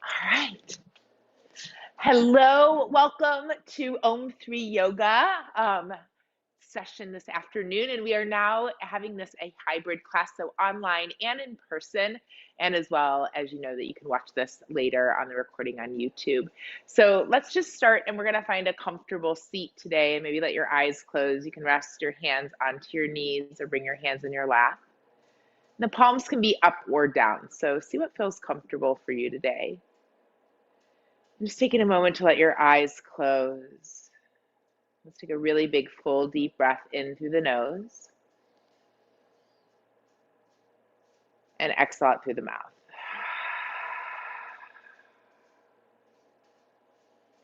All right. Hello, welcome to Om 3 Yoga session this afternoon. And we are now having this a hybrid class, so online and in person, and as well as you know that you can watch this later on the recording on YouTube. So let's just start, and we're going to find a comfortable seat today and maybe let your eyes close. You can rest your hands onto your knees or bring your hands in your lap. The palms can be up or down, so see what feels comfortable for you today. Just taking a moment to let your eyes close. Let's take a really big, full, deep breath in through the nose and exhale out through the mouth.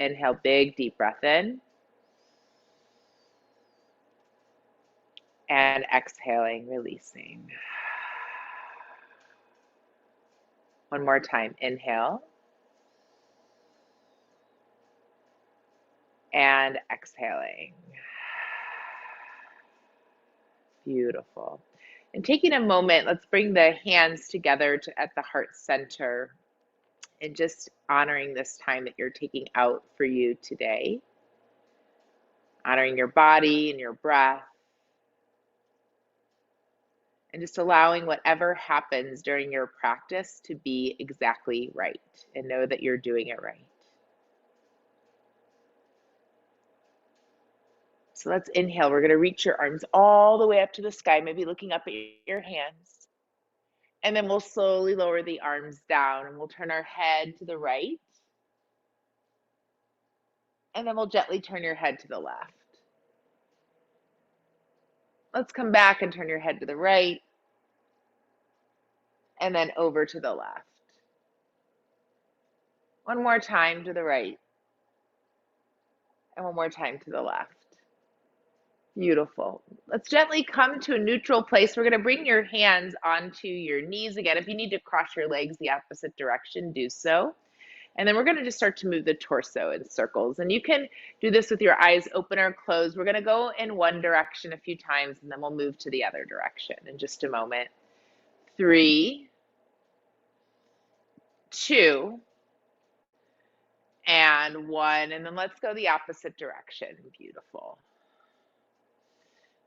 Inhale, big, deep breath in and exhaling, releasing. One more time. Inhale and exhaling. Beautiful. And taking a moment, let's bring the hands together at the heart center and just honoring this time that you're taking out for you today. Honoring your body and your breath. And just allowing whatever happens during your practice to be exactly right and know that you're doing it right. So let's inhale. We're going to reach your arms all the way up to the sky, maybe looking up at your hands. And then we'll slowly lower the arms down and we'll turn our head to the right. And then we'll gently turn your head to the left. Let's come back and turn your head to the right. And then over to the left. One more time to the right. And one more time to the left. Beautiful. Let's gently come to a neutral place. We're going to bring your hands onto your knees again. If you need to cross your legs the opposite direction, do so. And then we're going to just start to move the torso in circles. And you can do this with your eyes open or closed. We're going to go in one direction a few times, and then we'll move to the other direction in just a moment. 3, 2, and 1. And then let's go the opposite direction. Beautiful.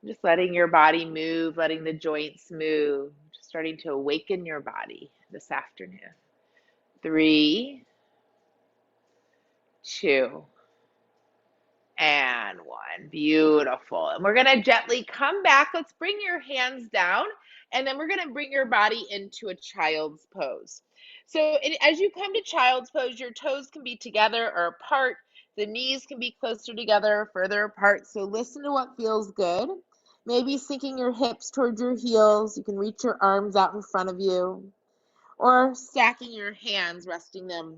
Just letting your body move, letting the joints move, just starting to awaken your body this afternoon. 3, 2, and 1. Beautiful. And we're going to gently come back. Let's bring your hands down, and then we're going to bring your body into a child's pose. So as you come to child's pose, your toes can be together or apart. The knees can be closer together or further apart. So listen to what feels good. Maybe sinking your hips towards your heels. You can reach your arms out in front of you, or stacking your hands, resting them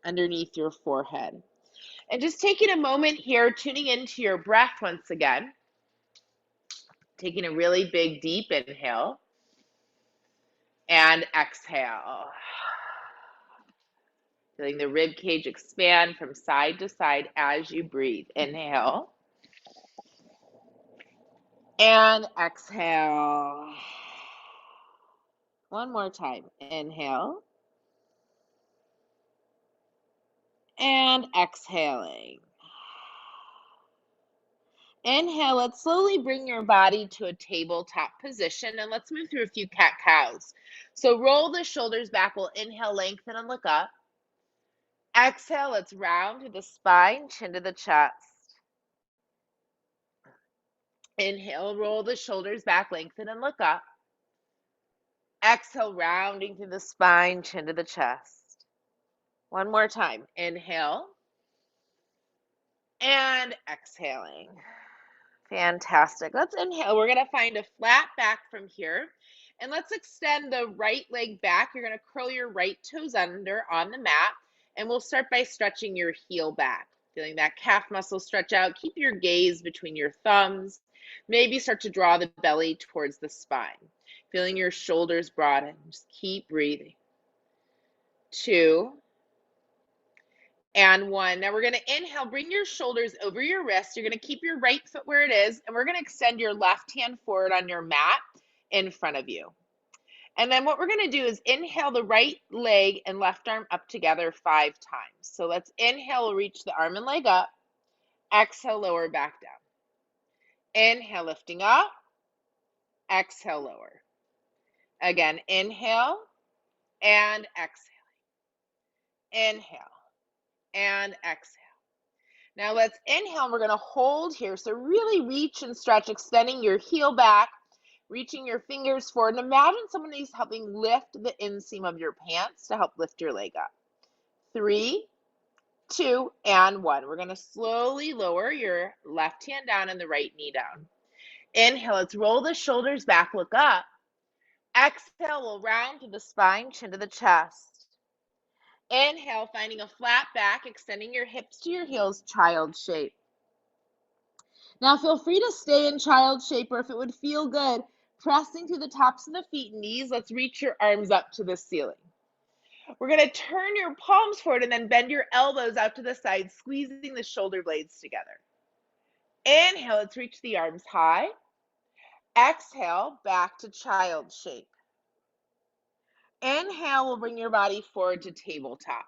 underneath your forehead. And just taking a moment here, tuning into your breath once again. Taking a really big, deep inhale and exhale. Feeling the rib cage expand from side to side as you breathe. Inhale and exhale. One more time. Inhale and exhaling. Inhale, let's slowly bring your body to a tabletop position, and let's move through a few cat-cows. So roll the shoulders back. We'll inhale, lengthen, and look up. Exhale, let's round to the spine, chin to the chest. Inhale, roll the shoulders back, lengthen, and look up. Exhale, rounding through the spine, chin to the chest. One more time. Inhale and exhaling. Fantastic. Let's inhale. We're going to find a flat back from here. And let's extend the right leg back. You're going to curl your right toes under on the mat. And we'll start by stretching your heel back. Feeling that calf muscle stretch out. Keep your gaze between your thumbs. Maybe start to draw the belly towards the spine. Feeling your shoulders broaden. Just keep breathing. 2 and 1. Now we're going to inhale, bring your shoulders over your wrists. You're going to keep your right foot where it is, and we're going to extend your left hand forward on your mat in front of you. And then what we're going to do is inhale the right leg and left arm up together 5 times. So let's inhale, we'll reach the arm and leg up. Exhale, lower back down. Inhale, lifting up. Exhale, lower. Again, inhale and exhale. Inhale and exhale. Now let's inhale. We're going to hold here. So really reach and stretch, extending your heel back, reaching your fingers forward. And imagine someone who's helping lift the inseam of your pants to help lift your leg up. 3, 2, and 1. We're going to slowly lower your left hand down and the right knee down. Inhale, let's roll the shoulders back, look up. Exhale, we'll round to the spine, chin to the chest. Inhale, finding a flat back, extending your hips to your heels, child shape. Now feel free to stay in child shape, or if it would feel good, pressing through the tops of the feet and knees, let's reach your arms up to the ceiling. We're going to turn your palms forward and then bend your elbows out to the side, squeezing the shoulder blades together. Inhale, let's reach the arms high. Exhale, back to child shape. Inhale, we'll bring your body forward to tabletop.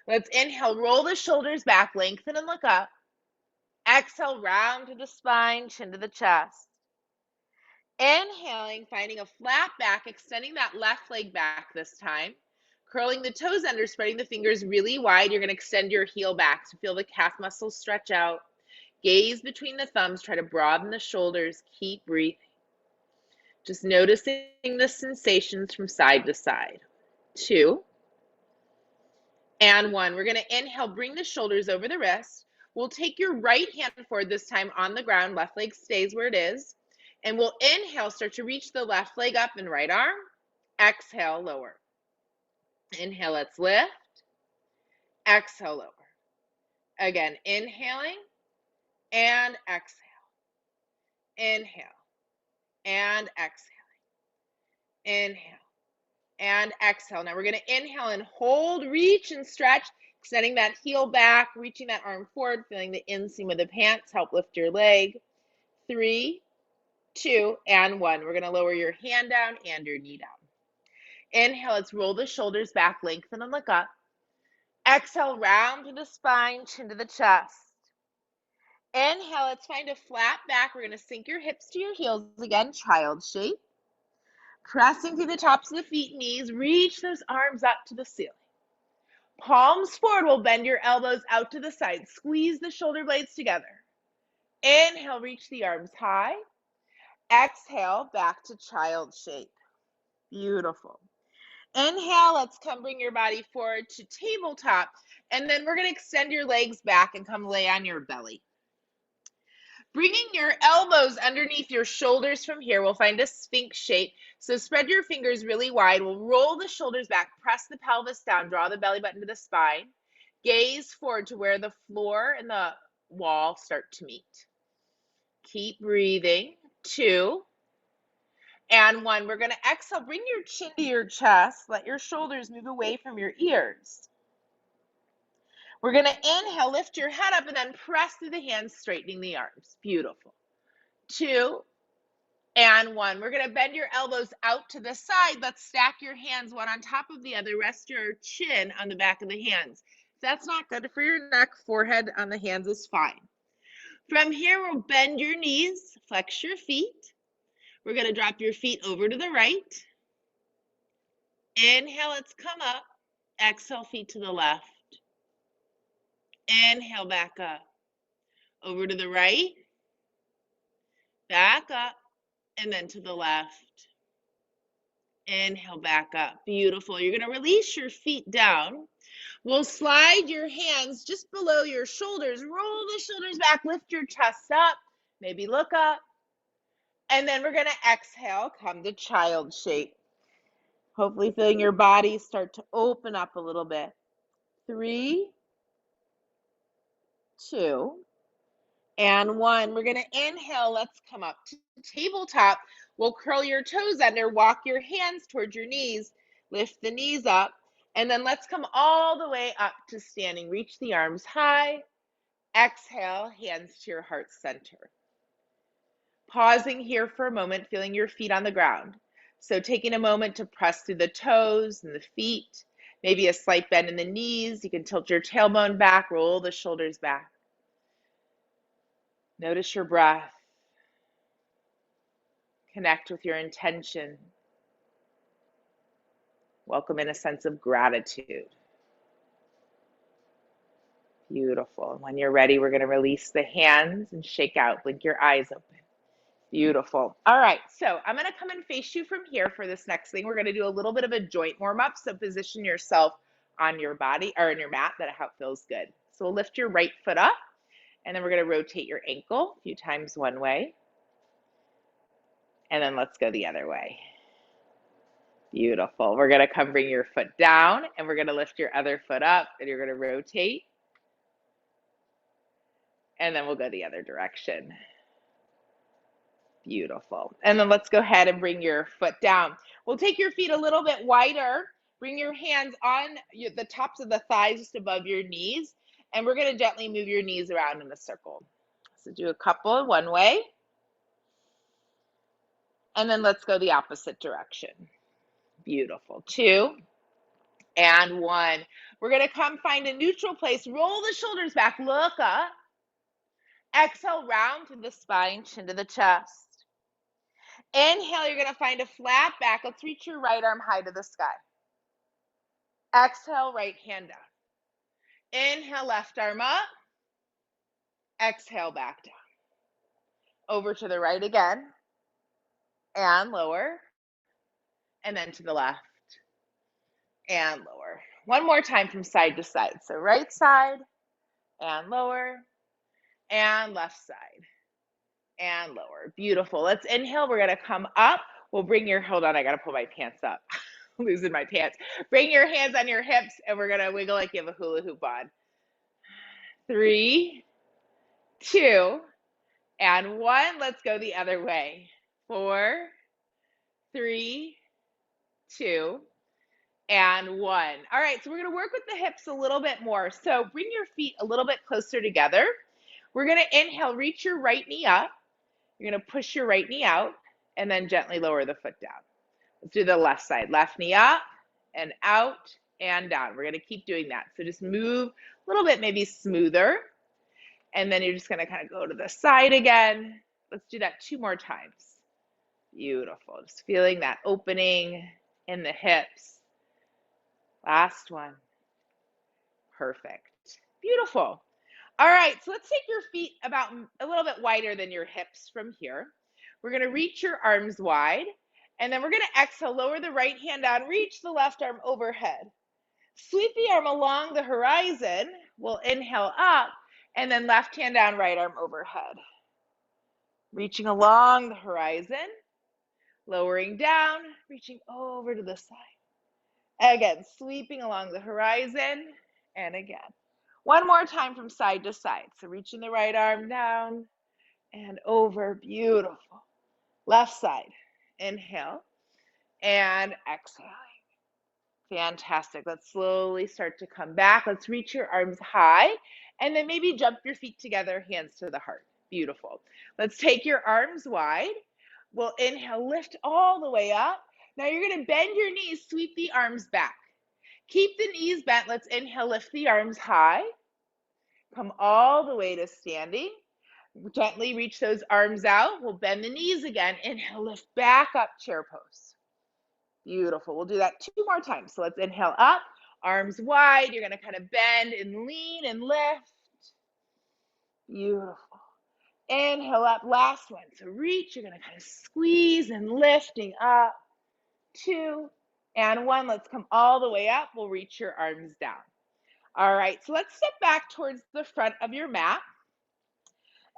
Let's inhale, roll the shoulders back, lengthen and look up. Exhale, round to the spine, chin to the chest. Inhaling, finding a flat back, extending that left leg back this time. Curling the toes under, spreading the fingers really wide. You're going to extend your heel back to feel the calf muscles stretch out. Gaze between the thumbs, try to broaden the shoulders. Keep breathing. Just noticing the sensations from side to side. 2, and 1. We're going to inhale, bring the shoulders over the wrist. We'll take your right hand forward this time on the ground. Left leg stays where it is. And we'll inhale, start to reach the left leg up and right arm. Exhale, lower. Inhale, let's lift. Exhale, lower. Again, inhaling and exhale. Inhale and exhaling. Inhale and exhale. Now we're going to inhale and hold, reach and stretch, extending that heel back, reaching that arm forward, feeling the inseam of the pants, help lift your leg. 3, 2, and 1. We're going to lower your hand down and your knee down. Inhale, let's roll the shoulders back, lengthen and look up. Exhale, round to the spine, chin to the chest. Inhale, let's find a flat back. We're going to sink your hips to your heels again, child shape. Pressing through the tops of the feet and knees, reach those arms up to the ceiling. Palms forward, we'll bend your elbows out to the side. Squeeze the shoulder blades together. Inhale, reach the arms high. Exhale, back to child shape. Beautiful. Inhale, let's come bring your body forward to tabletop. And then we're going to extend your legs back and come lay on your belly. Bringing your elbows underneath your shoulders from here, we'll find a sphinx shape. So spread your fingers really wide. We'll roll the shoulders back, press the pelvis down, draw the belly button to the spine. Gaze forward to where the floor and the wall start to meet. Keep breathing. 2, and 1. We're going to exhale. Bring your chin to your chest. Let your shoulders move away from your ears. We're going to inhale, lift your head up, and then press through the hands, straightening the arms. Beautiful. 2, and 1. We're going to bend your elbows out to the side. Let's stack your hands one on top of the other. Rest your chin on the back of the hands. If that's not good for your neck, forehead on the hands is fine. From here, we'll bend your knees, flex your feet. We're going to drop your feet over to the right. Inhale, let's come up. Exhale, feet to the left. Inhale, back up. Over to the right. Back up. And then to the left. Inhale, back up. Beautiful. You're going to release your feet down. We'll slide your hands just below your shoulders. Roll the shoulders back. Lift your chest up. Maybe look up. And then we're going to exhale, come to child shape. Hopefully feeling your body start to open up a little bit. 3, 2, and 1. We're going to inhale. Let's come up to tabletop. We'll curl your toes under, walk your hands towards your knees, lift the knees up, and then let's come all the way up to standing. Reach the arms high. Exhale, hands to your heart center. Pausing here for a moment, feeling your feet on the ground. So taking a moment to press through the toes and the feet, maybe a slight bend in the knees. You can tilt your tailbone back, roll the shoulders back. Notice your breath. Connect with your intention. Welcome in a sense of gratitude. Beautiful. And when you're ready, we're going to release the hands and shake out. Blink your eyes open. Beautiful. All right, so I'm going to come and face you from here for this next thing. We're going to do a little bit of a joint warm up. So position yourself on your body or in your mat that how it feels good. So we'll lift your right foot up, and then we're going to rotate your ankle a few times one way. And then let's go the other way. Beautiful. We're going to come bring your foot down, and we're going to lift your other foot up, and you're going to rotate. And then we'll go the other direction. Beautiful. And then let's go ahead and bring your foot down. We'll take your feet a little bit wider. Bring your hands on the tops of the thighs just above your knees. And we're going to gently move your knees around in a circle. So do a couple one way. And then let's go the opposite direction. Beautiful. 2 and 1. We're going to come find a neutral place. Roll the shoulders back. Look up. Exhale, round through the spine, chin to the chest. Inhale, you're going to find a flat back. Let's reach your right arm high to the sky. Exhale, right hand down. Inhale, left arm up. Exhale, back down. Over to the right again. And lower. And then to the left. And lower. One more time from side to side. So right side and lower. And left side and lower. Beautiful. Let's inhale. We're going to come up. We'll bring your, hold on, I got to pull my pants up. Losing my pants. Bring your hands on your hips, and we're going to wiggle like you have a hula hoop on. 3, 2, and 1. Let's go the other way. 4, 3, 2, and 1. All right, so we're going to work with the hips a little bit more. So bring your feet a little bit closer together. We're going to inhale, reach your right knee up. You're going to push your right knee out, and then gently lower the foot down. Let's do the left side. Left knee up and out and down. We're going to keep doing that. So just move a little bit, maybe smoother. And then you're just going to kind of go to the side again. Let's do that 2 more times. Beautiful. Just feeling that opening in the hips. Last one. Perfect. Beautiful. All right, so let's take your feet about a little bit wider than your hips from here. We're going to reach your arms wide, and then we're going to exhale, lower the right hand down, reach the left arm overhead. Sweep the arm along the horizon. We'll inhale up, and then left hand down, right arm overhead. Reaching along the horizon, lowering down, reaching over to the side. Again, sweeping along the horizon, and again. One more time from side to side. So reaching the right arm down and over. Beautiful. Left side. Inhale and exhaling. Fantastic. Let's slowly start to come back. Let's reach your arms high and then maybe jump your feet together, hands to the heart. Beautiful. Let's take your arms wide. We'll inhale, lift all the way up. Now you're going to bend your knees, sweep the arms back. Keep the knees bent. Let's inhale, lift the arms high. Come all the way to standing. Gently reach those arms out. We'll bend the knees again. Inhale, lift back up, chair pose. Beautiful. We'll do that 2 more times. So let's inhale up, arms wide. You're going to kind of bend and lean and lift. Beautiful. Inhale up, last one. So reach. You're going to kind of squeeze and lifting up. 2 and 1. Let's come all the way up. We'll reach your arms down. All right, so let's step back towards the front of your mat.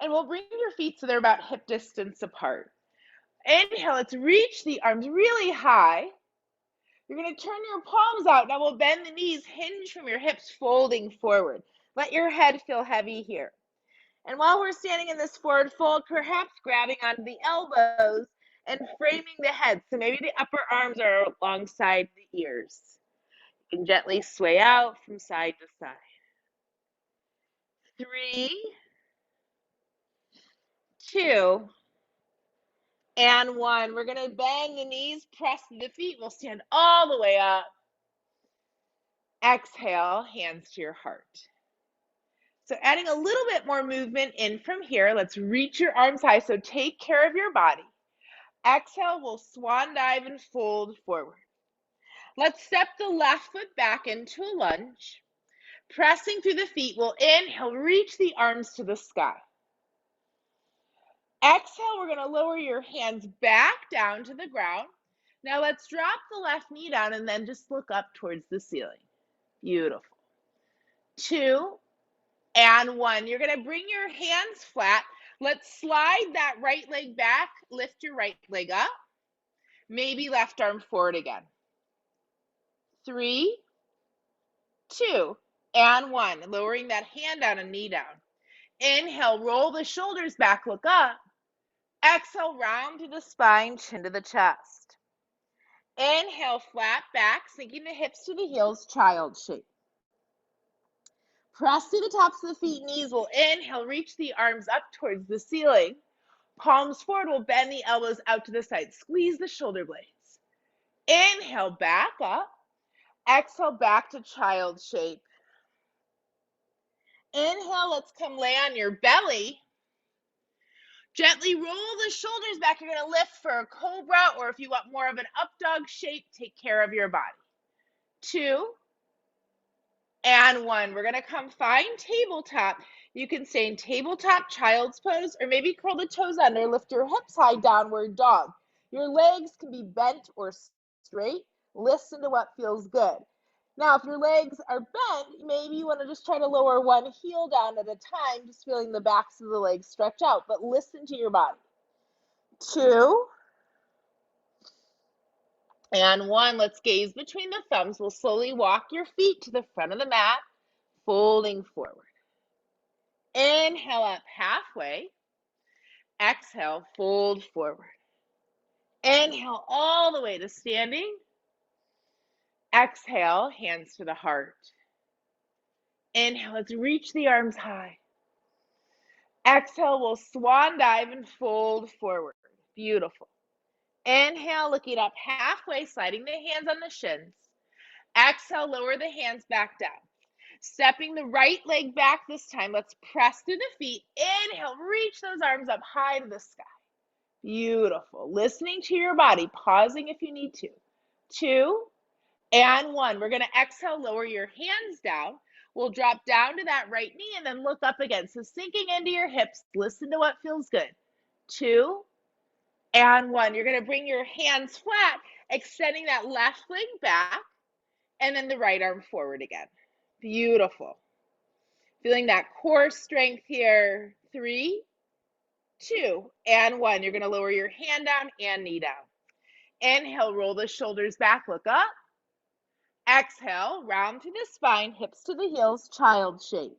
And we'll bring your feet so they're about hip distance apart. Inhale, let's reach the arms really high. You're going to turn your palms out. Now we'll bend the knees, hinge from your hips, folding forward. Let your head feel heavy here. And while we're standing in this forward fold, perhaps grabbing onto the elbows and framing the head. So maybe the upper arms are alongside the ears. You can gently sway out from side to side. 3, 2, And 1. We're going to bend the knees, press the feet. We'll stand all the way up. Exhale, hands to your heart. So adding a little bit more movement in from here. Let's reach your arms high. So take care of your body. Exhale, we'll swan dive and fold forward. Let's step the left foot back into a lunge. Pressing through the feet, we'll inhale, reach the arms to the sky. Exhale, we're going to lower your hands back down to the ground. Now let's drop the left knee down and then just look up towards the ceiling. Beautiful. 2 and 1. You're going to bring your hands flat. Let's slide that right leg back. Lift your right leg up. Maybe left arm forward again. 3, 2, and 1. Lowering that hand down and knee down. Inhale, roll the shoulders back, look up. Exhale, round to the spine, chin to the chest. Inhale, flat back, sinking the hips to the heels, child shape. Press through the tops of the feet, knees. We'll inhale, reach the arms up towards the ceiling. Palms forward, we'll bend the elbows out to the side. Squeeze the shoulder blades. Inhale, back up. Exhale, back to child shape. Inhale, let's come lay on your belly. Gently roll the shoulders back. You're going to lift for a cobra, or if you want more of an up dog shape, take care of your body. 2 and 1. We're going to come find tabletop. You can stay in tabletop, child's pose, or maybe curl the toes under, lift your hips high, downward dog. Your legs can be bent or straight. Listen to what feels good. Now, if your legs are bent, maybe you want to just try to lower one heel down at a time, just feeling the backs of the legs stretch out, but listen to your body. 2 and 1. Let's gaze between the thumbs. We'll slowly walk your feet to the front of the mat, folding forward. Inhale up halfway. Exhale, fold forward. Inhale all the way to standing. Exhale, hands to the heart. Inhale, let's reach the arms high. Exhale, we'll swan dive and fold forward. Beautiful. Inhale, looking up halfway, sliding the hands on the shins. Exhale, lower the hands back down. Stepping the right leg back this time. Let's press through the feet. Inhale, reach those arms up high to the sky. Beautiful. Listening to your body, pausing if you need to. 2 and 1. We're going to exhale, lower your hands down. We'll drop down to that right knee and then look up again. So sinking into your hips, listen to what feels good. 2 and 1. You're going to bring your hands flat, extending that left leg back, and then the right arm forward again. Beautiful. Feeling that core strength here. 3, 2, and 1. You're going to lower your hand down and knee down. Inhale, roll the shoulders back, look up. Exhale, round through the spine, hips to the heels, child shape.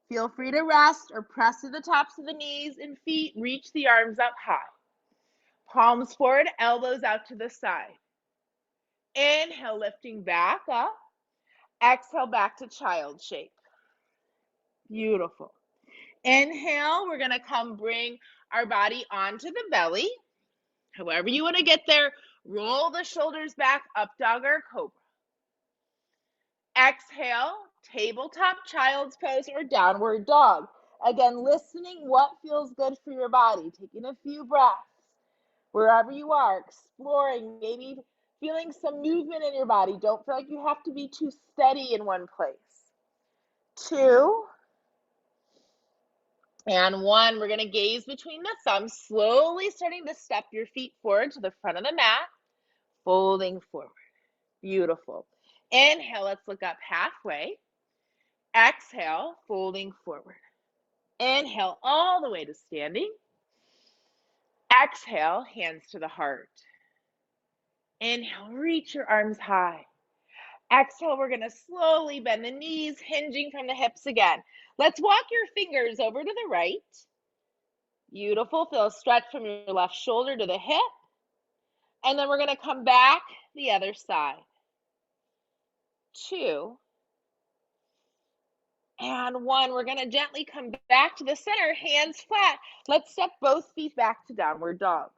Feel free to rest or press to the tops of the knees and feet. Reach the arms up high. Palms forward, elbows out to the side. Inhale, lifting back up. Exhale, back to child shape. Beautiful. Inhale, we're going to come bring our body onto the belly. However you want to get there, roll the shoulders back, up dog or cobra. Exhale, tabletop, child's pose, or downward dog. Again, listening what feels good for your body, taking a few breaths. Wherever you are, exploring, maybe feeling some movement in your body. Don't feel like you have to be too steady in one place. 2 and 1. We're going to gaze between the thumbs, slowly starting to step your feet forward to the front of the mat, folding forward. Beautiful. Inhale, let's look up halfway. Exhale, folding forward. Inhale all the way to standing. Exhale, hands to the heart. Inhale, reach your arms high. Exhale, we're going to slowly bend the knees, hinging from the hips again. Let's walk your fingers over to the right. Beautiful. Feel a stretch from your left shoulder to the hip. And then we're going to come back the other side. 2 And 1. We're going to gently come back to the center, hands flat. Let's step both feet back to downward dog.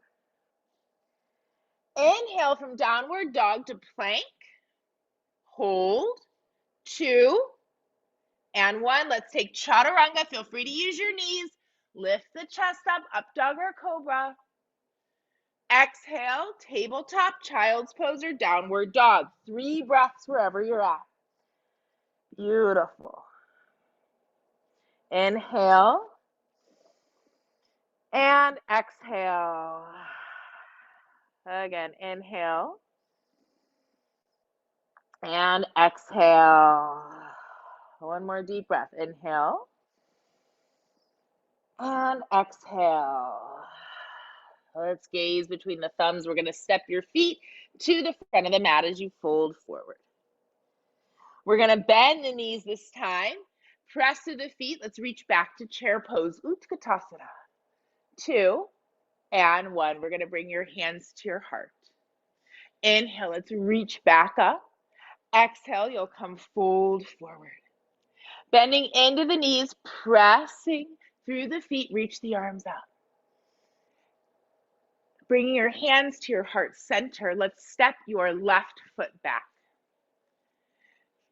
Inhale from downward dog to plank. Hold. 2 and 1. Let's take chaturanga. Feel free to use your knees. Lift the chest up dog or cobra. Exhale, tabletop, child's pose, or downward dog. 3 breaths wherever you're at. Beautiful. Inhale and exhale. Again, inhale and exhale. One more deep breath. Inhale and exhale. Let's gaze between the thumbs. We're going to step your feet to the front of the mat as you fold forward. We're going to bend the knees this time. Press through the feet. Let's reach back to chair pose. Utkatasana. 2 and 1. We're going to bring your hands to your heart. Inhale. Let's reach back up. Exhale. You'll come fold forward. Bending into the knees, pressing through the feet. Reach the arms up. Bringing your hands to your heart center. Let's step your left foot back.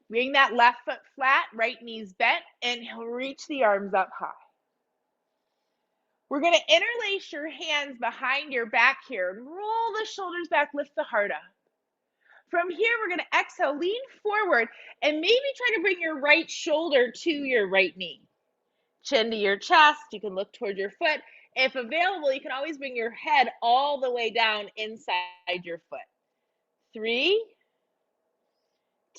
Bring that left foot flat, right knee's bent. Inhale, reach the arms up high. We're going to interlace your hands behind your back here and roll the shoulders back, lift the heart up. From here, we're going to exhale, lean forward, and maybe try to bring your right shoulder to your right knee. Chin to your chest. You can look toward your foot. If available, you can always bring your head all the way down inside your foot. 3,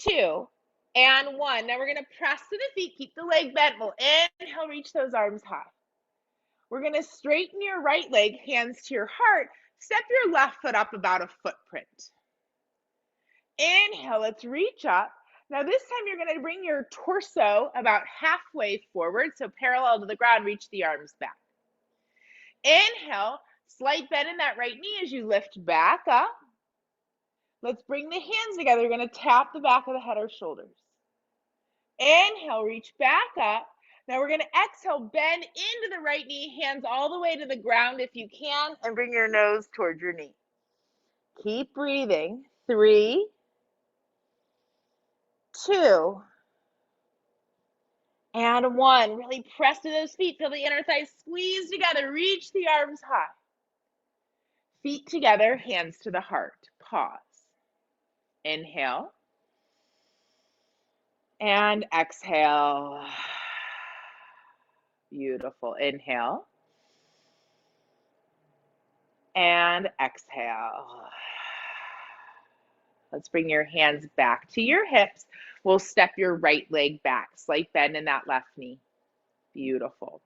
2, and 1. Now we're going to press to the feet. Keep the leg bent. We'll inhale, reach those arms high. We're going to straighten your right leg, hands to your heart. Step your left foot up about a footprint. Inhale, let's reach up. Now this time you're going to bring your torso about halfway forward, so parallel to the ground, reach the arms back. Inhale, slight bend in that right knee as you lift back up. Let's bring the hands together. We're going to tap the back of the head or shoulders. Inhale, reach back up. Now we're going to exhale, bend into the right knee, hands all the way to the ground if you can, and bring your nose towards your knee. Keep breathing. 3, 2, and 1. Really press to those feet. Feel the inner thighs squeeze together. Reach the arms high. Feet together, hands to the heart. Pause. Inhale. And exhale. Beautiful. Inhale. And exhale. Let's bring your hands back to your hips. We'll step your right leg back. Slight bend in that left knee. Beautiful.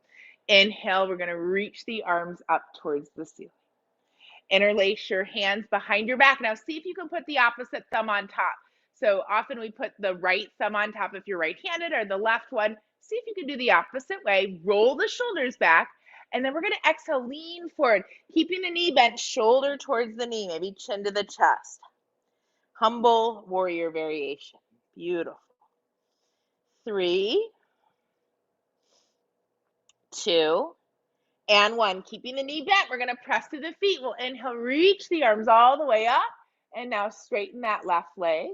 Inhale, we're going to reach the arms up towards the ceiling. Interlace your hands behind your back. Now see if you can put the opposite thumb on top. So often we put the right thumb on top if you're right-handed, or the left one. See if you can do the opposite way. Roll the shoulders back. And then we're going to exhale, lean forward, keeping the knee bent, shoulder towards the knee, maybe chin to the chest. Humble warrior variation. Beautiful. 3, 2, and 1. Keeping the knee bent, we're going to press to the feet. We'll inhale, reach the arms all the way up. And now straighten that left leg.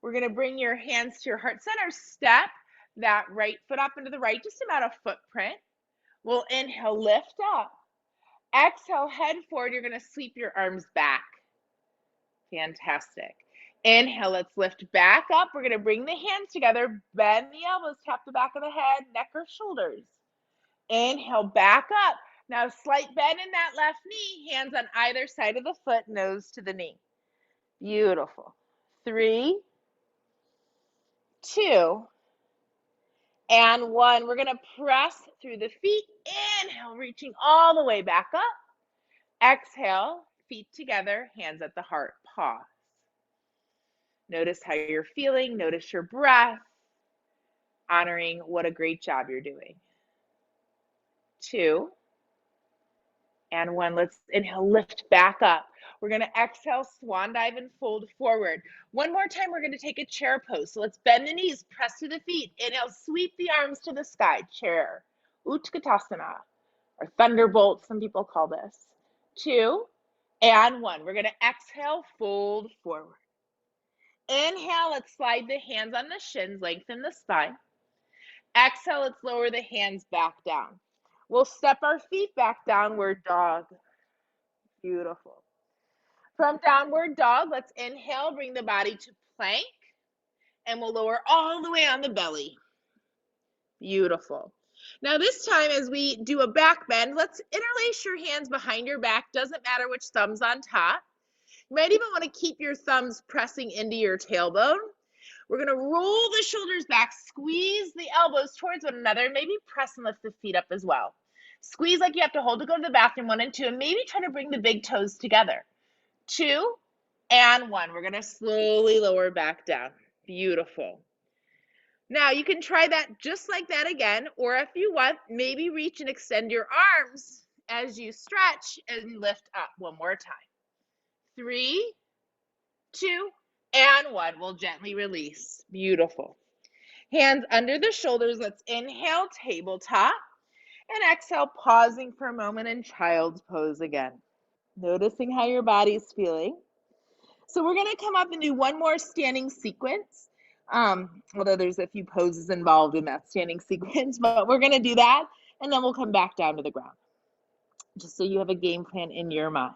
We're going to bring your hands to your heart center. Step that right foot up into the right, just about a footprint. We'll inhale, lift up. Exhale, head forward. You're going to sweep your arms back. Fantastic. Inhale, let's lift back up. We're going to bring the hands together, bend the elbows, tap the back of the head, neck or shoulders. Inhale, back up. Now slight bend in that left knee, hands on either side of the foot, nose to the knee. Beautiful. 3, 2, and 1. We're going to press through the feet. Inhale, reaching all the way back up. Exhale, feet together, hands at the heart. Pause. Notice how you're feeling. Notice your breath. Honoring what a great job you're doing. 2, And one. Let's inhale, lift back up. We're going to exhale, swan dive and fold forward. One more time, we're going to take a chair pose. So let's bend the knees, press to the feet. Inhale, sweep the arms to the sky, chair. Utkatasana, or thunderbolt, some people call this. 2 and 1. We're going to exhale, fold forward. Inhale, let's slide the hands on the shins, lengthen the spine. Exhale, let's lower the hands back down. We'll step our feet back, downward dog. Beautiful. From downward dog, let's inhale, bring the body to plank, and we'll lower all the way on the belly. Beautiful. Now this time, as we do a back bend, let's interlace your hands behind your back. Doesn't matter which thumb's on top. You might even want to keep your thumbs pressing into your tailbone. We're going to roll the shoulders back, squeeze the elbows towards one another, maybe press and lift the feet up as well. Squeeze like you have to hold to go to the bathroom, 1 and 2, and maybe try to bring the big toes together. 2 and 1. We're going to slowly lower back down. Beautiful. Now you can try that just like that again, or if you want, maybe reach and extend your arms as you stretch and lift up. One more time. 3, 2, and 1. We'll gently release. Beautiful. Hands under the shoulders. Let's inhale, tabletop, and exhale, pausing for a moment in child's pose again. Noticing how your body's feeling. So we're going to come up and do one more standing sequence, although there's a few poses involved in that standing sequence, but we're going to do that, and then we'll come back down to the ground, just so you have a game plan in your mind.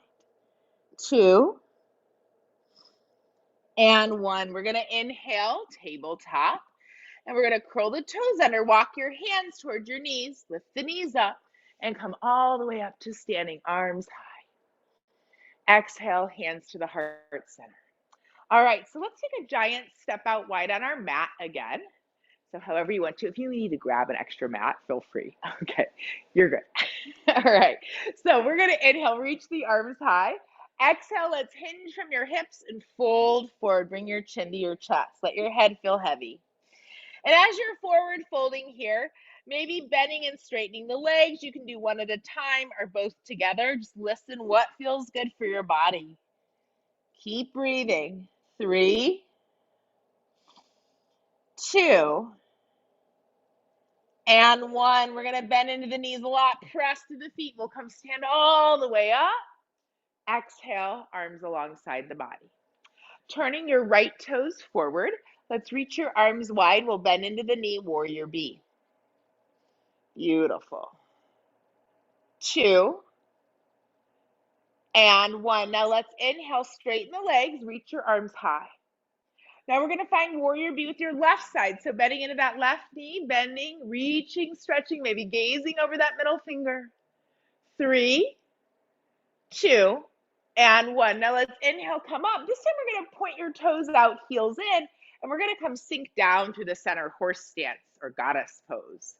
2 and 1. We're going to inhale, tabletop, and we're going to curl the toes under, walk your hands towards your knees, lift the knees up, and come all the way up to standing, arms high. Exhale, hands to the heart center. All right, so let's take a giant step out wide on our mat again. So however you want to. If you need to grab an extra mat, feel free. Okay, you're good. All right, so we're going to inhale, reach the arms high. Exhale, let's hinge from your hips and fold forward. Bring your chin to your chest. Let your head feel heavy. And as you're forward folding here, maybe bending and straightening the legs. You can do one at a time or both together. Just listen what feels good for your body. Keep breathing. 3, 2, and 1. We're going to bend into the knees a lot. Press to the feet. We'll come stand all the way up. Exhale, arms alongside the body. Turning your right toes forward. Let's reach your arms wide. We'll bend into the knee, warrior B. Beautiful. 2 and 1. Now let's inhale, straighten the legs, reach your arms high. Now we're going to find warrior B with your left side. So bending into that left knee, bending, reaching, stretching, maybe gazing over that middle finger. 3, 2, and 1. Now let's inhale, come up. This time we're going to point your toes out, heels in, and we're going to come sink down to the center, horse stance or goddess pose.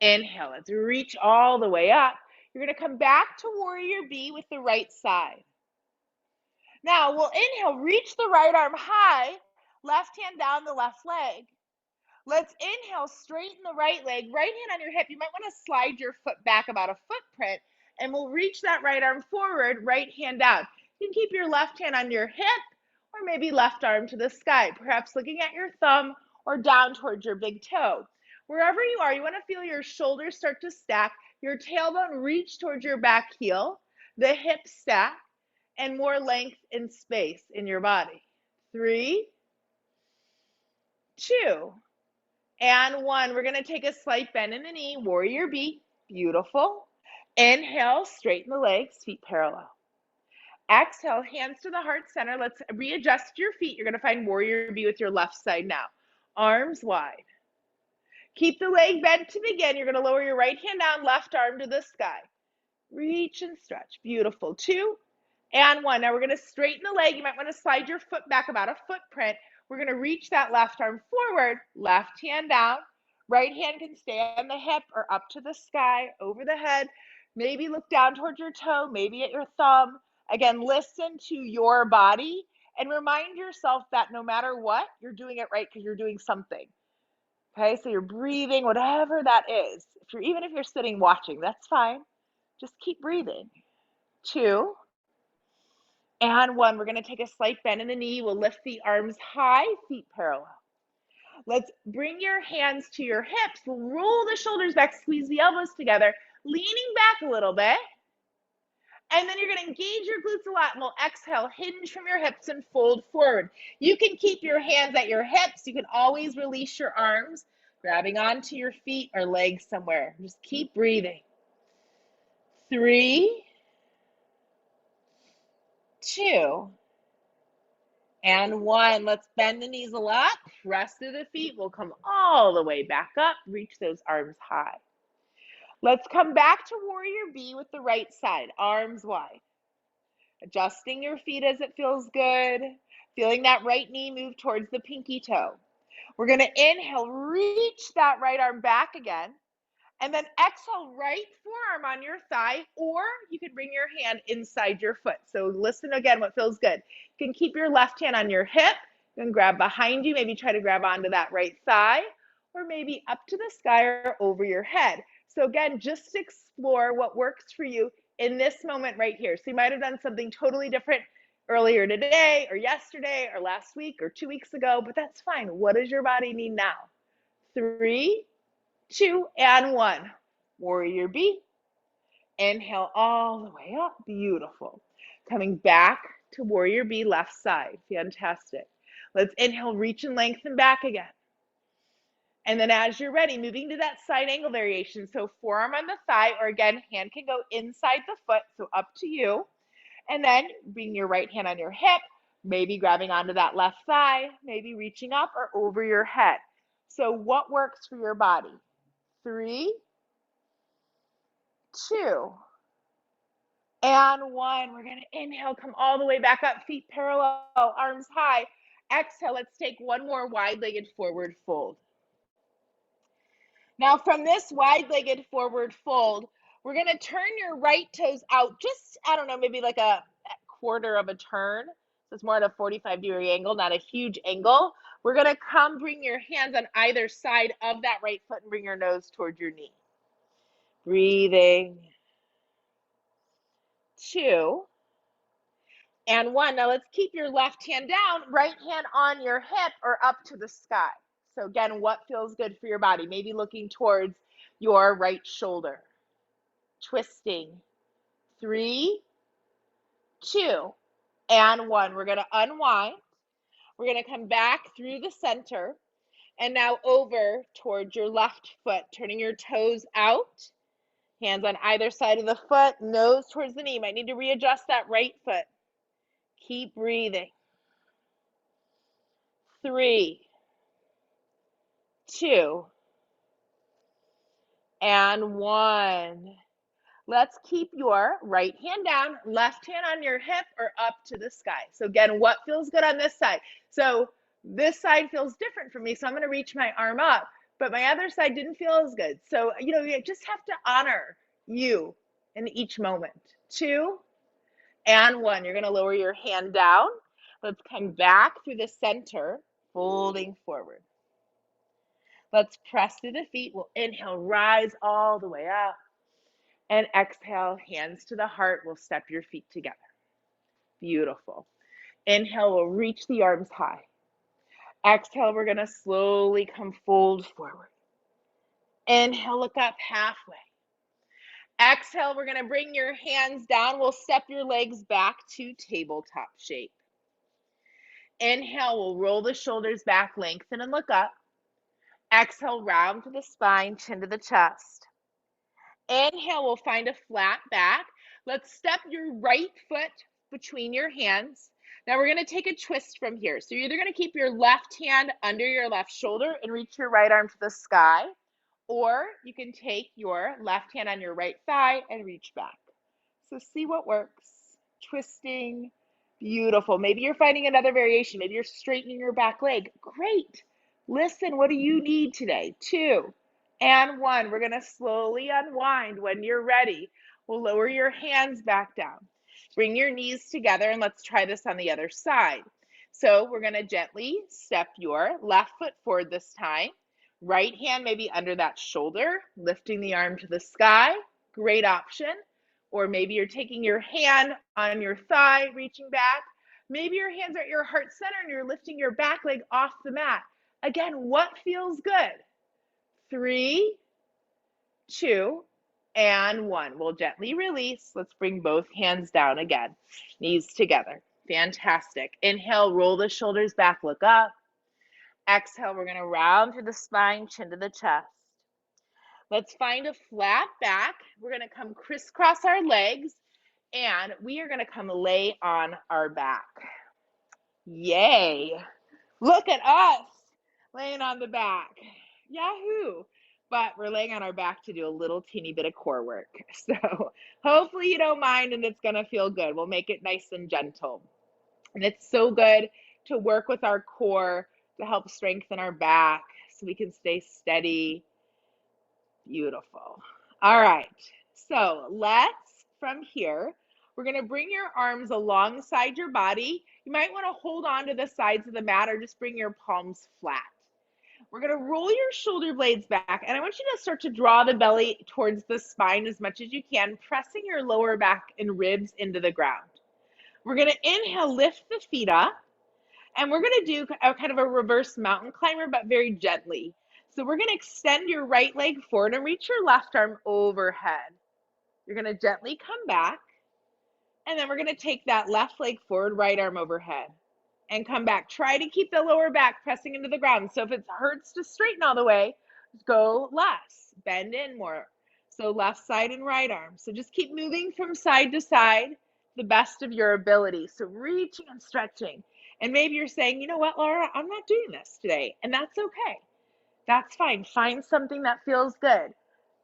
Inhale, let's reach all the way up. You're going to come back to warrior B with the right side. Now we'll inhale, reach the right arm high, left hand down the left leg. Let's inhale, straighten the right leg, right hand on your hip. You might want to slide your foot back about a footprint, and we'll reach that right arm forward, right hand down. You can keep your left hand on your hip, or maybe left arm to the sky, perhaps looking at your thumb or down towards your big toe. Wherever you are, you want to feel your shoulders start to stack, your tailbone reach towards your back heel, the hips stack, and more length and space in your body. 3, 2, and 1. We're going to take a slight bend in the knee, warrior B. Beautiful. Inhale, straighten the legs, feet parallel. Exhale, hands to the heart center. Let's readjust your feet. You're going to find warrior B with your left side now. Arms wide. Keep the leg bent to begin. You're going to lower your right hand down, left arm to the sky. Reach and stretch. Beautiful. 2 and 1. Now we're going to straighten the leg. You might want to slide your foot back about a footprint. We're going to reach that left arm forward, left hand down. Right hand can stay on the hip or up to the sky, over the head. Maybe look down towards your toe, maybe at your thumb. Again, listen to your body and remind yourself that no matter what, you're doing it right because you're doing something. Okay, so you're breathing, whatever that is. Even if you're sitting watching, that's fine. Just keep breathing. 2, and 1. We're going to take a slight bend in the knee. We'll lift the arms high, feet parallel. Let's bring your hands to your hips. We'll roll the shoulders back, squeeze the elbows together, leaning back a little bit. And then you're going to engage your glutes a lot, and we'll exhale, hinge from your hips and fold forward. You can keep your hands at your hips. You can always release your arms, grabbing onto your feet or legs somewhere. Just keep breathing. 3, 2, and 1. Let's bend the knees a lot. Press through the feet. We'll come all the way back up. Reach those arms high. Let's come back to warrior B with the right side, arms wide. Adjusting your feet as it feels good. Feeling that right knee move towards the pinky toe. We're going to inhale, reach that right arm back again. And then exhale, right forearm on your thigh, or you can bring your hand inside your foot. So listen again, what feels good. You can keep your left hand on your hip. You can grab behind you, maybe try to grab onto that right thigh, or maybe up to the sky or over your head. So again, just explore what works for you in this moment right here. So you might have done something totally different earlier today, or yesterday, or last week, or 2 weeks ago, but that's fine. What does your body need now? 3, 2, and 1. Warrior B. Inhale all the way up. Beautiful. Coming back to warrior B, left side. Fantastic. Let's inhale, reach and lengthen back again. And then as you're ready, moving to that side angle variation. So forearm on the thigh, or again, hand can go inside the foot, so up to you. And then bring your right hand on your hip, maybe grabbing onto that left thigh, maybe reaching up or over your head. So what works for your body? 3, 2, and 1. We're going to inhale, come all the way back up, feet parallel, arms high. Exhale, let's take one more wide-legged forward fold. Now from this wide-legged forward fold, we're going to turn your right toes out just, I don't know, maybe like a quarter of a turn. So it's more at a 45-degree angle, not a huge angle. We're going to bring your hands on either side of that right foot and bring your nose toward your knee. Breathing. 2, and 1. Now let's keep your left hand down, right hand on your hip or up to the sky. So again, what feels good for your body? Maybe looking towards your right shoulder. Twisting. 3, 2, and 1. We're going to unwind. We're going to come back through the center and now over towards your left foot, turning your toes out. Hands on either side of the foot, nose towards the knee. You might need to readjust that right foot. Keep breathing. 3, 2, and 1. Let's keep your right hand down, left hand on your hip or up to the sky. So again, what feels good on this side? So this side feels different for me, so I'm going to reach my arm up, but my other side didn't feel as good. So, you just have to honor you in each moment. 2, and 1. You're going to lower your hand down. Let's come back through the center, folding forward. Let's press through the feet. We'll inhale, rise all the way up. And exhale, hands to the heart. We'll step your feet together. Beautiful. Inhale, we'll reach the arms high. Exhale, we're going to slowly come fold forward. Inhale, look up halfway. Exhale, we're going to bring your hands down. We'll step your legs back to tabletop shape. Inhale, we'll roll the shoulders back, lengthen and look up. Exhale, round to the spine, chin to the chest. Inhale, we'll find a flat back. Let's step your right foot between your hands. Now we're going to take a twist from here. So you're either going to keep your left hand under your left shoulder and reach your right arm to the sky, or you can take your left hand on your right thigh and reach back. So see what works. Twisting. Beautiful. Maybe you're finding another variation. Maybe you're straightening your back leg. Great. Listen, what do you need today? 2, and 1. We're going to slowly unwind. When you're ready, we'll lower your hands back down. Bring your knees together, and let's try this on the other side. So we're going to gently step your left foot forward this time. Right hand maybe under that shoulder, lifting the arm to the sky. Great option. or maybe you're taking your hand on your thigh, reaching back. Maybe your hands are at your heart center and you're lifting your back leg off the mat. Again, what feels good? 3, 2, and 1. We'll gently release. Let's bring both hands down again. Knees together. Fantastic. Inhale, roll the shoulders back, look up. Exhale, we're going to round through the spine, chin to the chest. Let's find a flat back. We're going to come crisscross our legs, and we are going to come lay on our back. Yay! Look at us laying on the back. Yahoo! But we're laying on our back to do a little teeny bit of core work. So hopefully you don't mind and it's going to feel good. We'll make it nice and gentle. And it's so good to work with our core to help strengthen our back so we can stay steady. Beautiful. All right. So let's, from here, we're going to bring your arms alongside your body. You might want to hold on to the sides of the mat or just bring your palms flat. We're going to roll your shoulder blades back, and I want you to start to draw the belly towards the spine as much as you can, pressing your lower back and ribs into the ground. We're going to inhale, lift the feet up, and we're going to do a kind of a reverse mountain climber, but very gently. So we're going to extend your right leg forward and reach your left arm overhead. You're going to gently come back, and then we're going to take that left leg forward, right arm overhead. And come back. Try to keep the lower back pressing into the ground. So if it hurts to straighten all the way, go less. Bend in more. So left side and right arm. So just keep moving from side to side the best of your ability. So reaching and stretching. And maybe you're saying, you know what, Laura, I'm not doing this today. And that's okay. That's fine. Find something that feels good.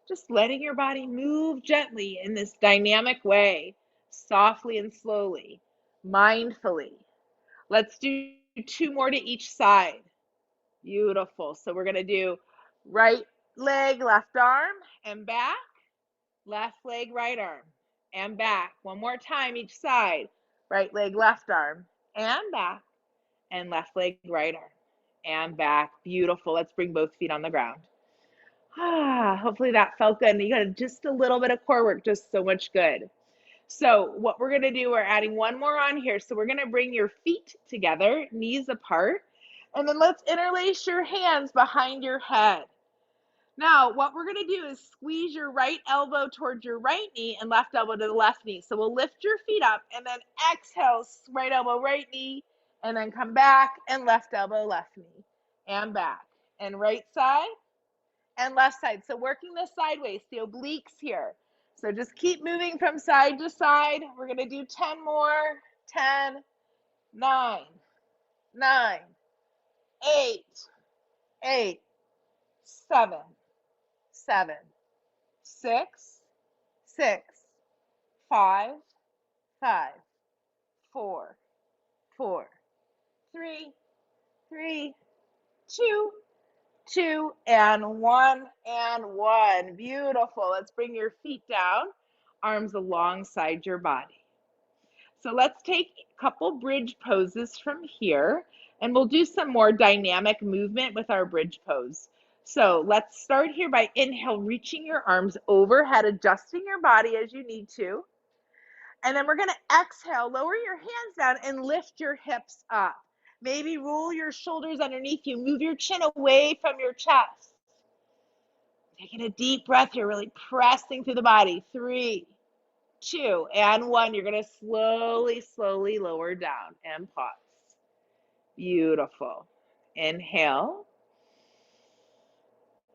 Just letting your body move gently in this dynamic way, softly and slowly, mindfully. Let's do 2 more to each side. Beautiful. So we're going to do right leg, left arm, and back. Left leg, right arm, and back. One more time each side. Right leg, left arm, and back. And left leg, right arm, and back. Beautiful. Let's bring both feet on the ground. Hopefully that felt good. And you got just a little bit of core work, just so much good. So what we're going to do, we're adding one more on here. So we're going to bring your feet together, knees apart, and then let's interlace your hands behind your head. Now, what we're going to do is squeeze your right elbow towards your right knee and left elbow to the left knee. So we'll lift your feet up and then exhale, right elbow, right knee, and then come back and left elbow, left knee, and back. And right side and left side. So working the sideways, the obliques here. So just keep moving from side to side. We're going to do 10 more. 10, 9, 9, 8, 8, 7, 7, 6, 6, 5, 5, 4, 4, 3, 3, 2, 2, and 1, and 1. Beautiful. Let's bring your feet down, arms alongside your body. So let's take a couple bridge poses from here, and we'll do some more dynamic movement with our bridge pose. So let's start here by inhale, reaching your arms overhead, adjusting your body as you need to. And then we're going to exhale, lower your hands down and lift your hips up. Maybe roll your shoulders underneath you. Move your chin away from your chest. Taking a deep breath here, really pressing through the body. 3, 2, and 1. You're going to slowly, slowly lower down and pause. Beautiful. Inhale.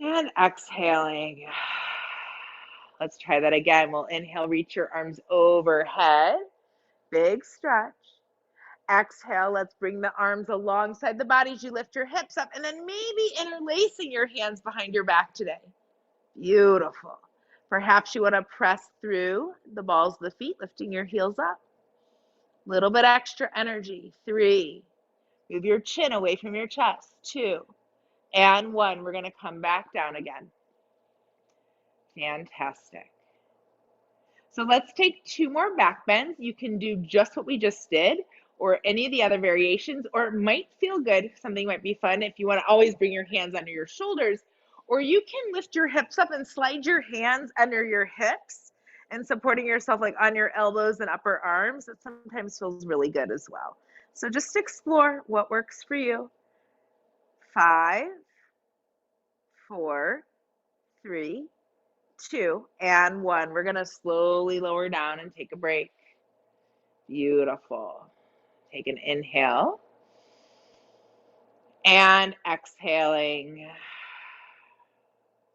And exhaling. Let's try that again. We'll inhale, reach your arms overhead. Big stretch. Exhale, let's bring the arms alongside the body as you lift your hips up, and then maybe interlacing your hands behind your back today. Beautiful. Perhaps you want to press through the balls of the feet, lifting your heels up. A little bit extra energy. 3. Move your chin away from your chest. 2, and 1. We're going to come back down again. Fantastic. So let's take 2 more back bends. You can do just what we just did, or any of the other variations, or it might feel good. Something might be fun if you want to always bring your hands under your shoulders, or you can lift your hips up and slide your hands under your hips and supporting yourself like on your elbows and upper arms, it sometimes feels really good as well. So just explore what works for you. 5, 4, 3, 2, and 1. We're going to slowly lower down and take a break. Beautiful. Take an inhale and exhaling.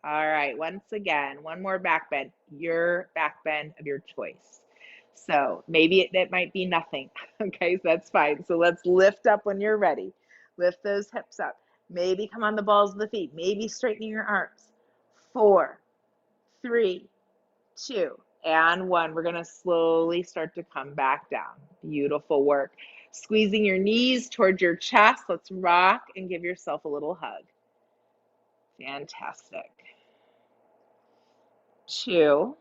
All right, once again, one more back bend, your back bend of your choice. So maybe that might be nothing. Okay, so that's fine. So let's lift up when you're ready. Lift those hips up. Maybe come on the balls of the feet. Maybe straightening your arms. 4, 3, 2, and 1. We're going to slowly start to come back down. Beautiful work. Squeezing your knees towards your chest. Let's rock and give yourself a little hug. Fantastic. 2,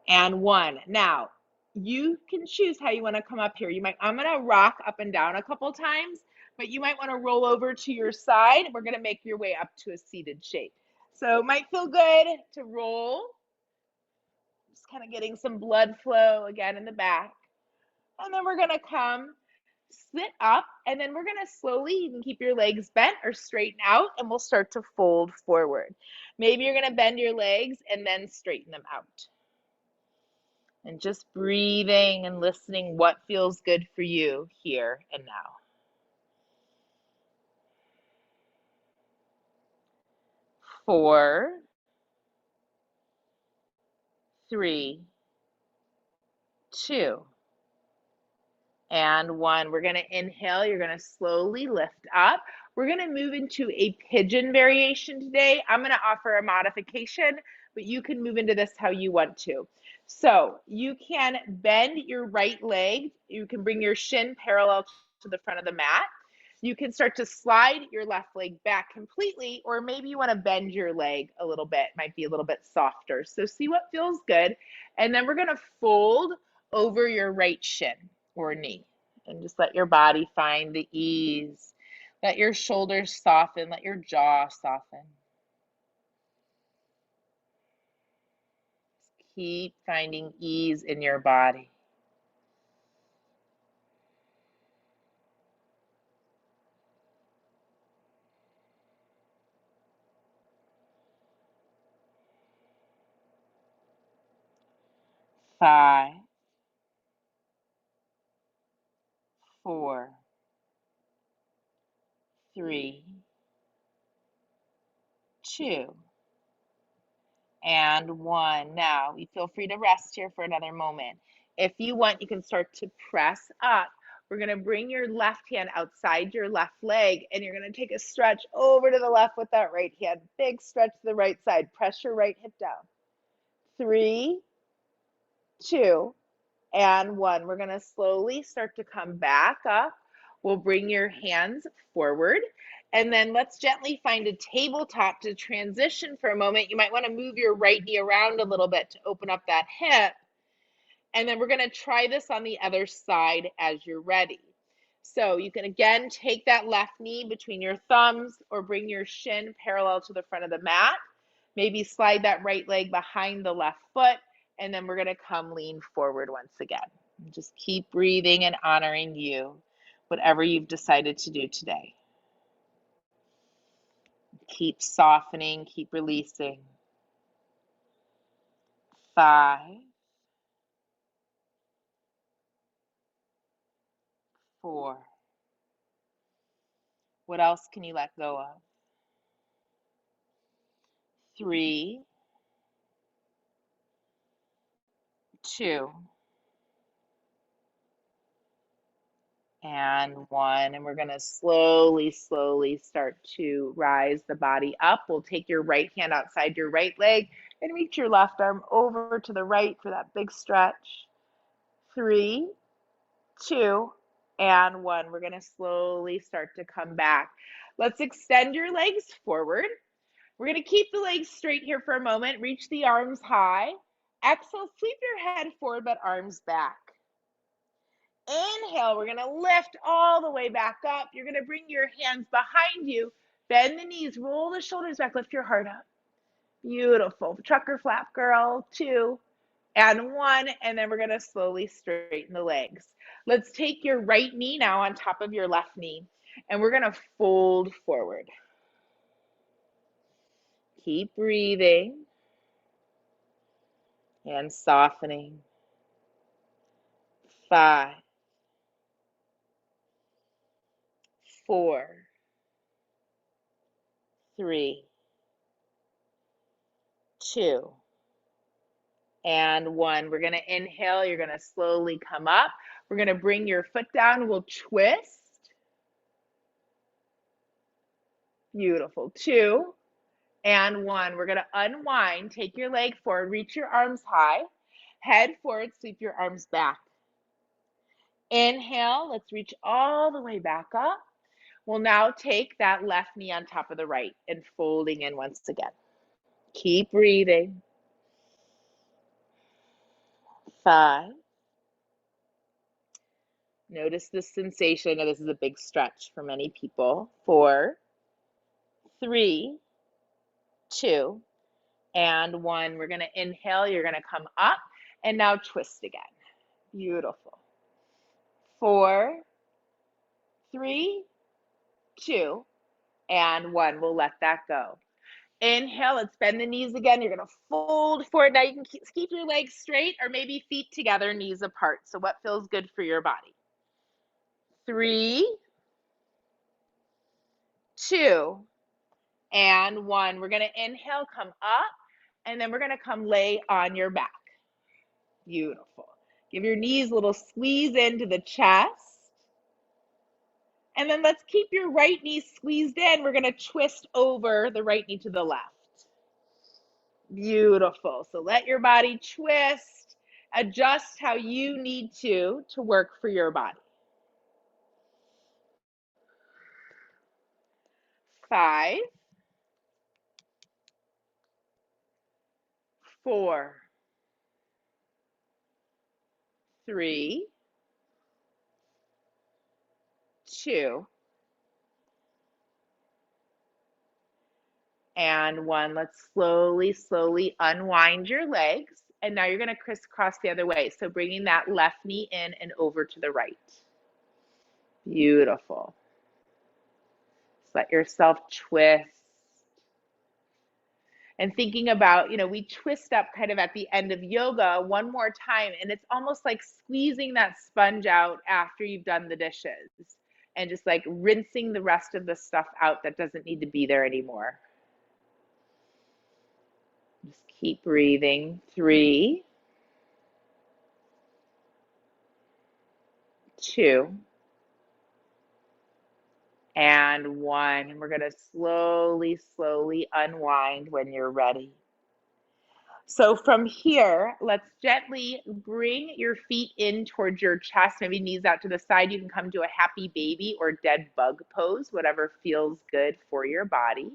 and 1. Now, you can choose how you want to come up here. I'm going to rock up and down a couple times, but you might want to roll over to your side. We're going to make your way up to a seated shape. So it might feel good to roll. Just kind of getting some blood flow again in the back. And then we're going to come sit up, and then we're going to slowly, you can keep your legs bent or straighten out, and we'll start to fold forward. Maybe you're going to bend your legs and then straighten them out. And just breathing and listening what feels good for you here and now. 4, 3, 2, and 1. We're going to inhale. You're going to slowly lift up. We're going to move into a pigeon variation today. I'm going to offer a modification, but you can move into this how you want to. So you can bend your right leg. You can bring your shin parallel to the front of the mat. You can start to slide your left leg back completely, or maybe you want to bend your leg a little bit. Might be a little bit softer. So see what feels good. And then we're going to fold over your right shin or knee, and just let your body find the ease. Let your shoulders soften, let your jaw soften. Keep finding ease in your body. 5, 4, 3, 2, and 1. Now, you feel free to rest here for another moment. If you want, you can start to press up. We're going to bring your left hand outside your left leg, and you're going to take a stretch over to the left with that right hand. Big stretch to the right side. Press your right hip down. 3, 2, and 1. We're going to slowly start to come back up. We'll bring your hands forward. And then let's gently find a tabletop to transition for a moment. You might want to move your right knee around a little bit to open up that hip. And then we're going to try this on the other side as you're ready. So you can again take that left knee between your thumbs or bring your shin parallel to the front of the mat. Maybe slide that right leg behind the left foot. And then we're going to come lean forward once again. Just keep breathing and honoring you, whatever you've decided to do today. Keep softening, keep releasing. 5, 4. What else can you let go of? 3, 2, and 1. And we're going to slowly, slowly start to rise the body up. We'll take your right hand outside your right leg and reach your left arm over to the right for that big stretch. 3, 2, and 1. We're going to slowly start to come back. Let's extend your legs forward. We're going to keep the legs straight here for a moment. Reach the arms high. Exhale, sweep your head forward, but arms back. Inhale, we're going to lift all the way back up. You're going to bring your hands behind you. Bend the knees, roll the shoulders back, lift your heart up. Beautiful. Trucker flap, girl. 2 and 1. And then we're going to slowly straighten the legs. Let's take your right knee now on top of your left knee, and we're going to fold forward. Keep breathing and softening. 5, 4, 3, 2, and 1. We're going to inhale. You're going to slowly come up. We're going to bring your foot down. We'll twist. Beautiful. 2 and 1. We're going to unwind. Take your leg forward. Reach your arms high. Head forward. Sweep your arms back. Inhale. Let's reach all the way back up. We'll now take that left knee on top of the right and folding in once again. Keep breathing. 5. Notice the sensation. I know this is a big stretch for many people. 4, 3, 2, and 1. We're going to inhale. You're going to come up and now twist again. Beautiful. 4, 3, 2, and 1. We'll let that go. Inhale. Let's bend the knees again. You're going to fold forward. Now you can keep your legs straight or maybe feet together, knees apart. So what feels good for your body? 3, 2, and 1. We're going to inhale, come up, and then we're going to come lay on your back. Beautiful. Give your knees a little squeeze into the chest. And then let's keep your right knee squeezed in. We're going to twist over the right knee to the left. Beautiful. So let your body twist. Adjust how you need to work for your body. 5, 4, 3, 2, and 1. Let's slowly, slowly unwind your legs. And now you're going to crisscross the other way. So bringing that left knee in and over to the right. Beautiful. Just let yourself twist. And thinking about, we twist up kind of at the end of yoga one more time. And it's almost like squeezing that sponge out after you've done the dishes and just like rinsing the rest of the stuff out that doesn't need to be there anymore. Just keep breathing. 3, 2, and 1. And we're going to slowly, slowly unwind when you're ready. So from here, let's gently bring your feet in towards your chest, maybe knees out to the side. You can come to a happy baby or dead bug pose, whatever feels good for your body.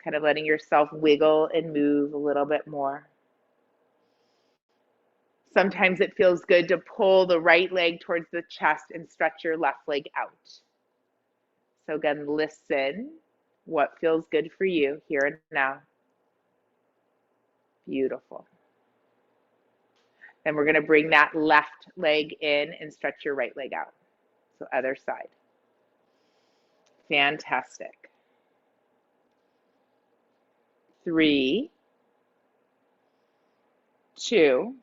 Kind of letting yourself wiggle and move a little bit more. Sometimes it feels good to pull the right leg towards the chest and stretch your left leg out. So again, listen. What feels good for you here and now? Beautiful. Then we're going to bring that left leg in and stretch your right leg out. So other side. Fantastic. 3, 2,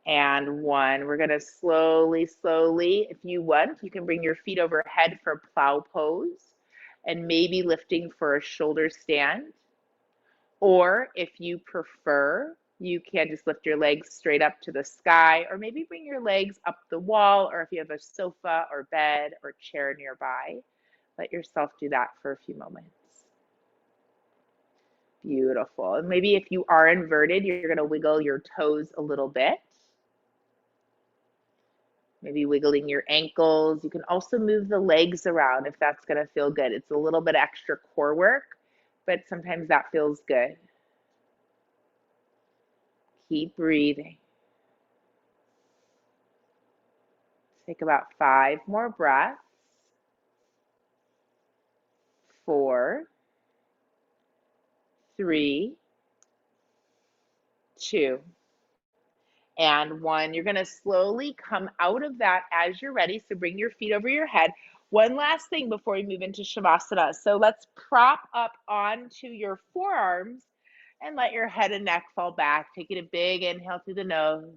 and 1. We're going to slowly, slowly, if you want, you can bring your feet overhead for plow pose and maybe lifting for a shoulder stand. Or if you prefer, you can just lift your legs straight up to the sky, or maybe bring your legs up the wall, or if you have a sofa or bed or chair nearby, let yourself do that for a few moments. Beautiful. And maybe if you are inverted, you're going to wiggle your toes a little bit. Maybe wiggling your ankles. You can also move the legs around if that's going to feel good. It's a little bit extra core work, but sometimes that feels good. Keep breathing. Take about 5 more breaths. 4, 3, 2, and 1. You're going to slowly come out of that as you're ready. So bring your feet over your head. One last thing before we move into Shavasana. So let's prop up onto your forearms and let your head and neck fall back. Taking a big inhale through the nose.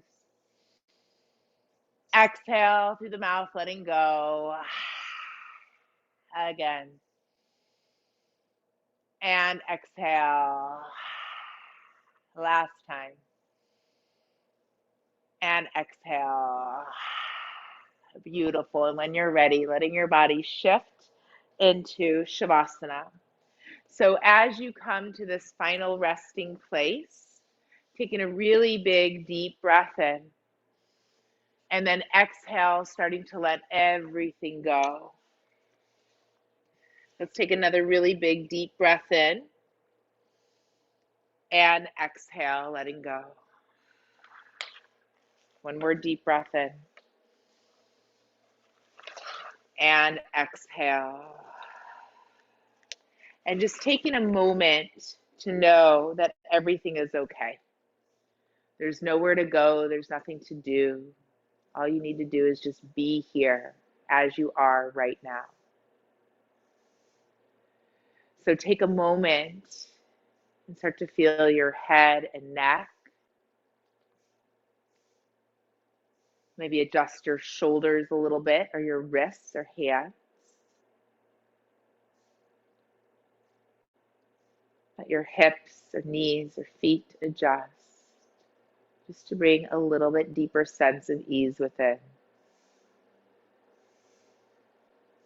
Exhale through the mouth, letting go. Again. And exhale. Last time. And exhale. Beautiful. And when you're ready, letting your body shift into Shavasana. So as you come to this final resting place, taking a really big, deep breath in, and then exhale, starting to let everything go. Let's take another really big, deep breath in, and exhale, letting go. One more deep breath in, and exhale. And just taking a moment to know that everything is okay. There's nowhere to go. There's nothing to do. All you need to do is just be here as you are right now. So take a moment and start to feel your head and neck. Maybe adjust your shoulders a little bit, or your wrists or hands. Let your hips or knees or feet adjust, just to bring a little bit deeper sense of ease within.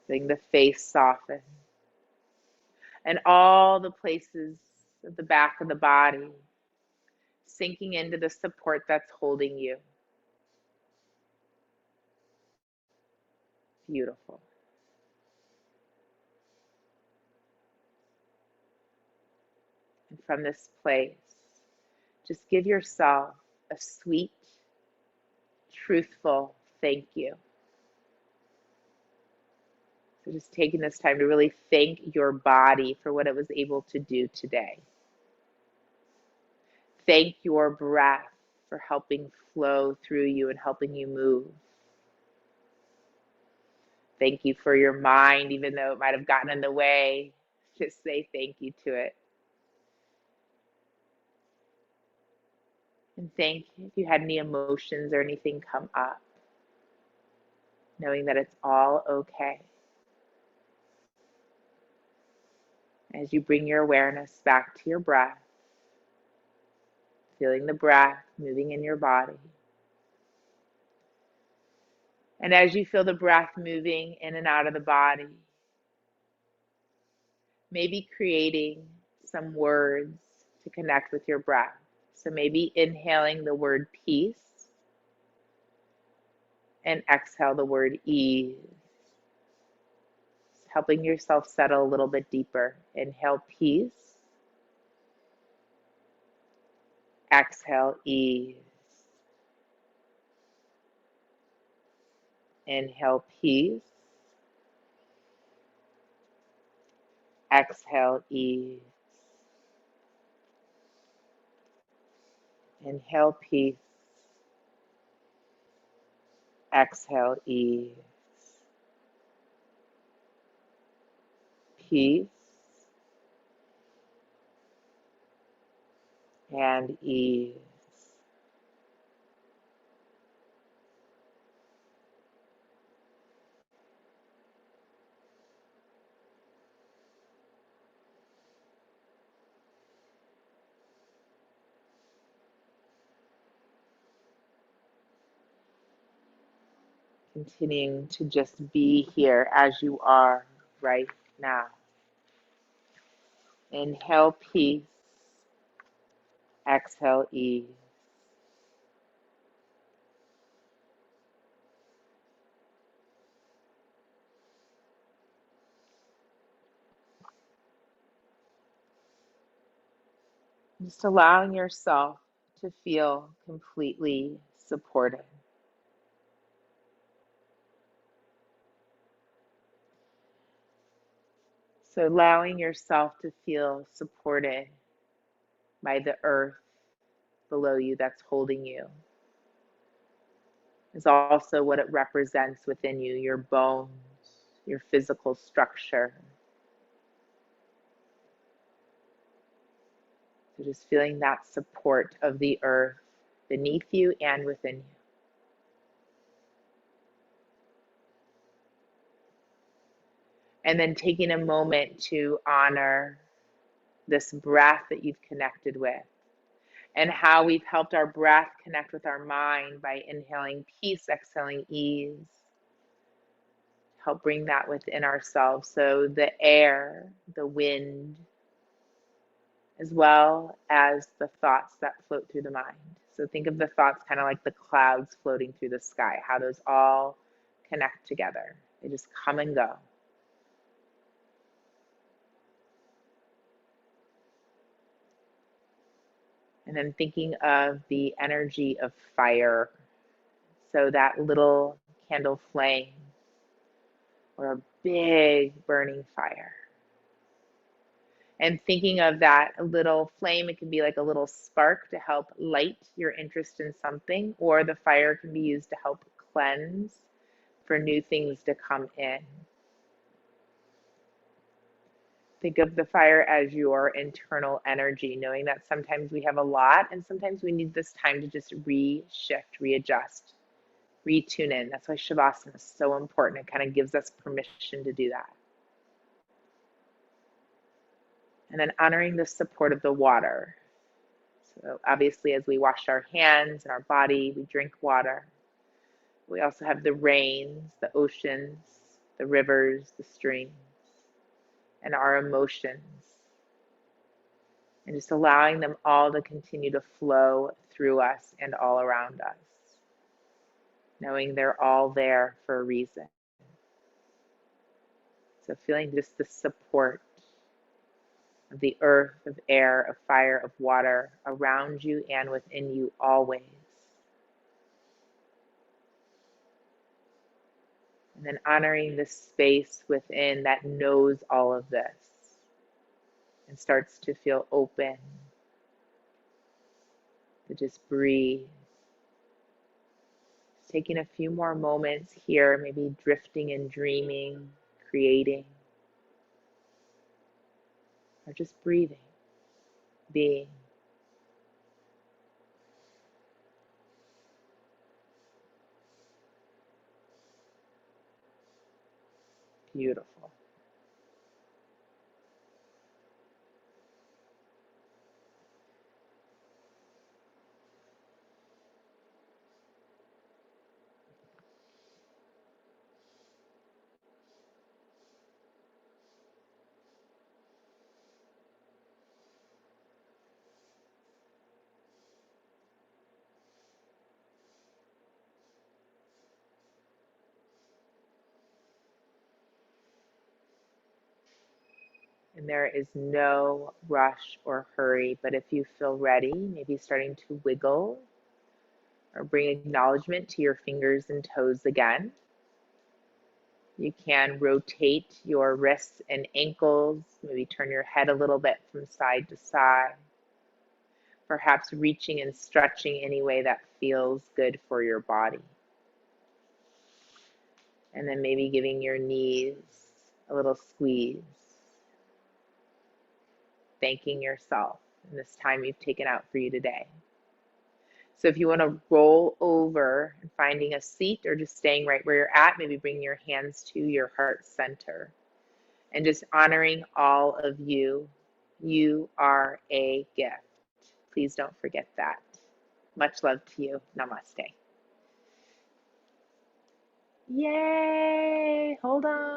Letting the face soften. And all the places of the back of the body sinking into the support that's holding you. Beautiful. And from this place, just give yourself a sweet, truthful thank you. So just taking this time to really thank your body for what it was able to do today. Thank your breath for helping flow through you and helping you move. Thank you for your mind, even though it might have gotten in the way. Just say thank you to it. And thank you if you had any emotions or anything come up, knowing that it's all okay. As you bring your awareness back to your breath, feeling the breath moving in your body. And as you feel the breath moving in and out of the body, maybe creating some words to connect with your breath. So maybe inhaling the word peace and exhale the word ease. Helping yourself settle a little bit deeper. Inhale peace. Exhale ease. Inhale peace. Exhale ease. Inhale peace. Exhale ease. Peace and ease. Continuing to just be here as you are right now. Inhale peace. Exhale ease. Just allowing yourself to feel completely supported. So allowing yourself to feel supported by the earth below you that's holding you. Is also what it represents within you, your bones, your physical structure. So just feeling that support of the earth beneath you and within you. And then taking a moment to honor this breath that you've connected with, and how we've helped our breath connect with our mind by inhaling peace, exhaling ease. Help bring that within ourselves. So the air, the wind, as well as the thoughts that float through the mind. So think of the thoughts kind of like the clouds floating through the sky, how those all connect together. They just come and go. And then thinking of the energy of fire. So that little candle flame or a big burning fire. And thinking of that little flame, it can be like a little spark to help light your interest in something, or the fire can be used to help cleanse for new things to come in. Think of the fire as your internal energy, knowing that sometimes we have a lot and sometimes we need this time to just reshift, readjust, retune in. That's why Shavasana is so important. It kind of gives us permission to do that. And then honoring the support of the water. So obviously, as we wash our hands and our body, we drink water. We also have the rains, the oceans, the rivers, the streams, and our emotions. And just allowing them all to continue to flow through us and all around us, knowing they're all there for a reason. So feeling just the support of the earth, of air, of fire, of water around you and within you always. And then honoring the space within that knows all of this and starts to feel open, to just breathe. Just taking a few more moments here, maybe drifting and dreaming, creating, or just breathing, being. Beautiful. And there is no rush or hurry, but if you feel ready, maybe starting to wiggle or bring acknowledgement to your fingers and toes again. You can rotate your wrists and ankles, maybe turn your head a little bit from side to side, perhaps reaching and stretching any way that feels good for your body. And then maybe giving your knees a little squeeze, thanking yourself in this time you've taken out for you today. So if you want to roll over and finding a seat or just staying right where you're at, maybe bring your hands to your heart center and just honoring all of you. You are a gift. Please don't forget that. Much love to you. Namaste. Yay! Hold on.